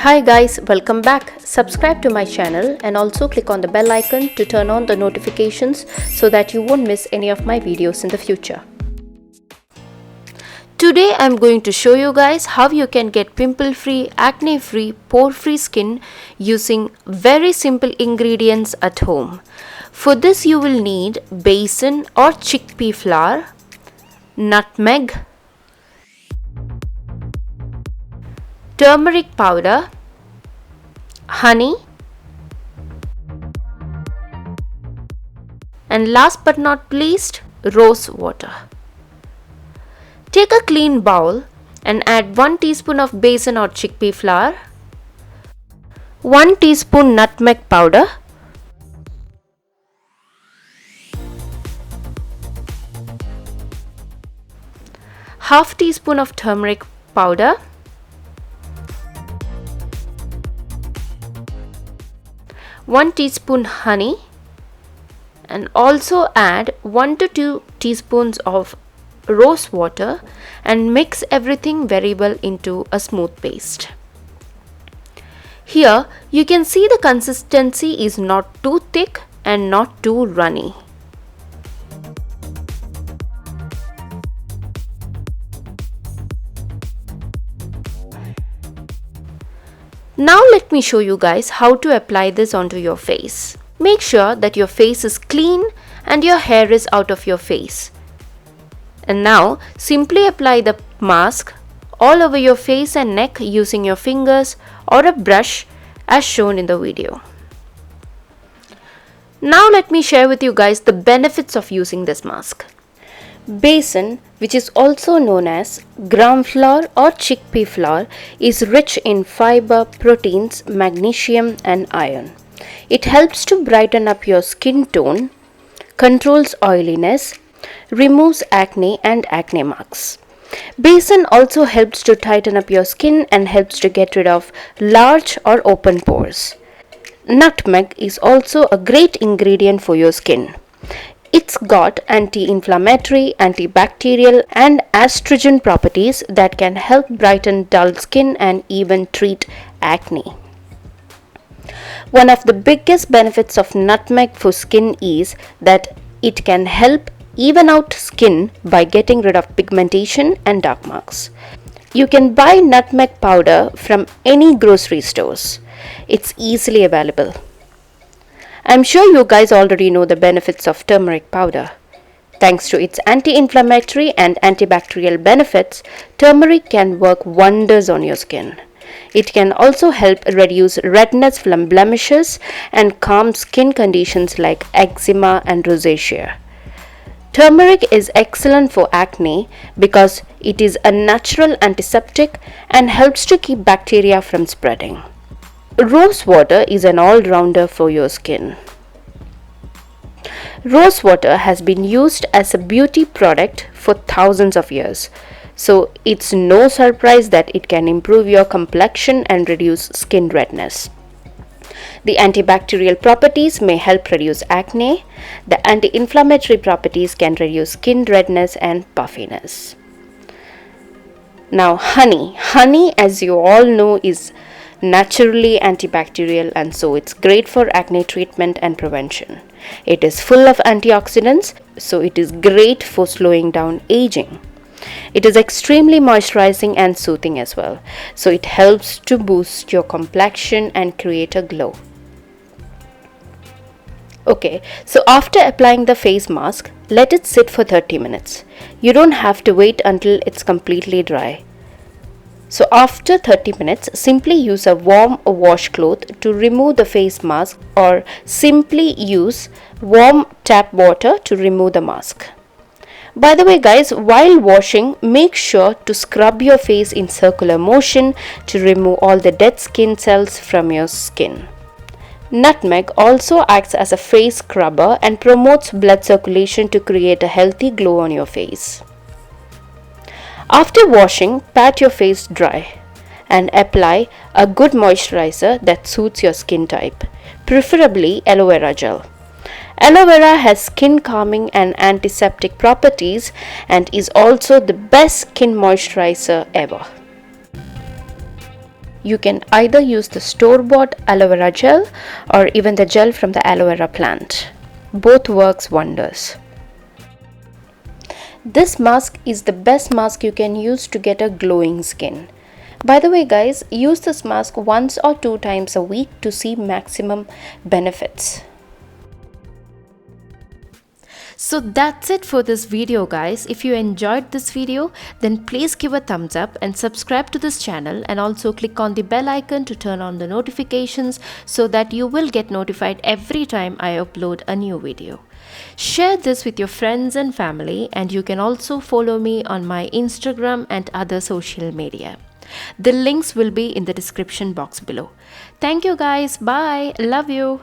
Hi guys, welcome back. Subscribe to my channel and also click on the bell icon to turn on the notifications so that you won't miss any of my videos in the future. Today I'm going to show you guys how you can get pimple free, acne free, pore free skin using very simple ingredients at home. For this you will need besan or chickpea flour, nutmeg, turmeric powder, honey, and last but not least, rose water. Take a clean bowl and add 1 teaspoon of besan or chickpea flour, 1 teaspoon nutmeg powder, half teaspoon of turmeric powder, 1 teaspoon honey, and also add 1 to 2 teaspoons of rose water and mix everything very well into a smooth paste. Here you can see the consistency is not too thick and not too runny. Now let me show you guys how to apply this onto your face. Make sure that your face is clean and your hair is out of your face. And now simply apply the mask all over your face and neck using your fingers or a brush as shown in the video. Now let me share with you guys the benefits of using this mask. Besan, which is also known as gram flour or chickpea flour, is rich in fiber, proteins, magnesium and iron. It helps to brighten up your skin tone, controls oiliness, removes acne and acne marks. Besan also helps to tighten up your skin and helps to get rid of large or open pores. Nutmeg is also a great ingredient for your skin. It's got anti-inflammatory, antibacterial and astringent properties that can help brighten dull skin and even treat acne. One of the biggest benefits of nutmeg for skin is that it can help even out skin by getting rid of pigmentation and dark marks. You can buy nutmeg powder from any grocery stores. It's easily available. I'm sure you guys already know the benefits of turmeric powder. Thanks to its anti-inflammatory and antibacterial benefits, turmeric can work wonders on your skin. It can also help reduce redness from blemishes and calm skin conditions like eczema and rosacea. Turmeric is excellent for acne because it is a natural antiseptic and helps to keep bacteria from spreading. Rose water is an all-rounder for your skin. Rose water has been used as a beauty product for thousands of years, so it's no surprise that it can improve your complexion and reduce skin redness. The antibacterial properties may help reduce acne. The anti-inflammatory properties can reduce skin redness and puffiness. Now honey. Honey, as you all know, is naturally antibacterial and so it's great for acne treatment and prevention. It is full of antioxidants, so it is great for slowing down aging. It is extremely moisturizing and soothing as well, so it helps to boost your complexion and create a glow. Okay, so after applying the face mask, let it sit for 30 minutes. You don't have to wait until it's completely dry. So after 30 minutes, simply use a warm washcloth to remove the face mask or simply use warm tap water to remove the mask. By the way guys, while washing, make sure to scrub your face in circular motion to remove all the dead skin cells from your skin. Nutmeg also acts as a face scrubber and promotes blood circulation to create a healthy glow on your face. After washing, pat your face dry and apply a good moisturizer that suits your skin type, preferably aloe vera gel. Aloe vera has skin calming and antiseptic properties and is also the best skin moisturizer ever. You can either use the store-bought aloe vera gel or even the gel from the aloe vera plant. Both works wonders. This mask is the best mask you can use to get a glowing skin. By the way guys, use this mask once or 2 times a week to see maximum benefits. So that's it for this video guys. If you enjoyed this video, then please give a thumbs up and subscribe to this channel, and also click on the bell icon to turn on the notifications so that you will get notified every time I upload a new video. Share this with your friends and family, and you can also follow me on my Instagram and other social media. The links will be in the description box below. Thank you guys. Bye. Love you.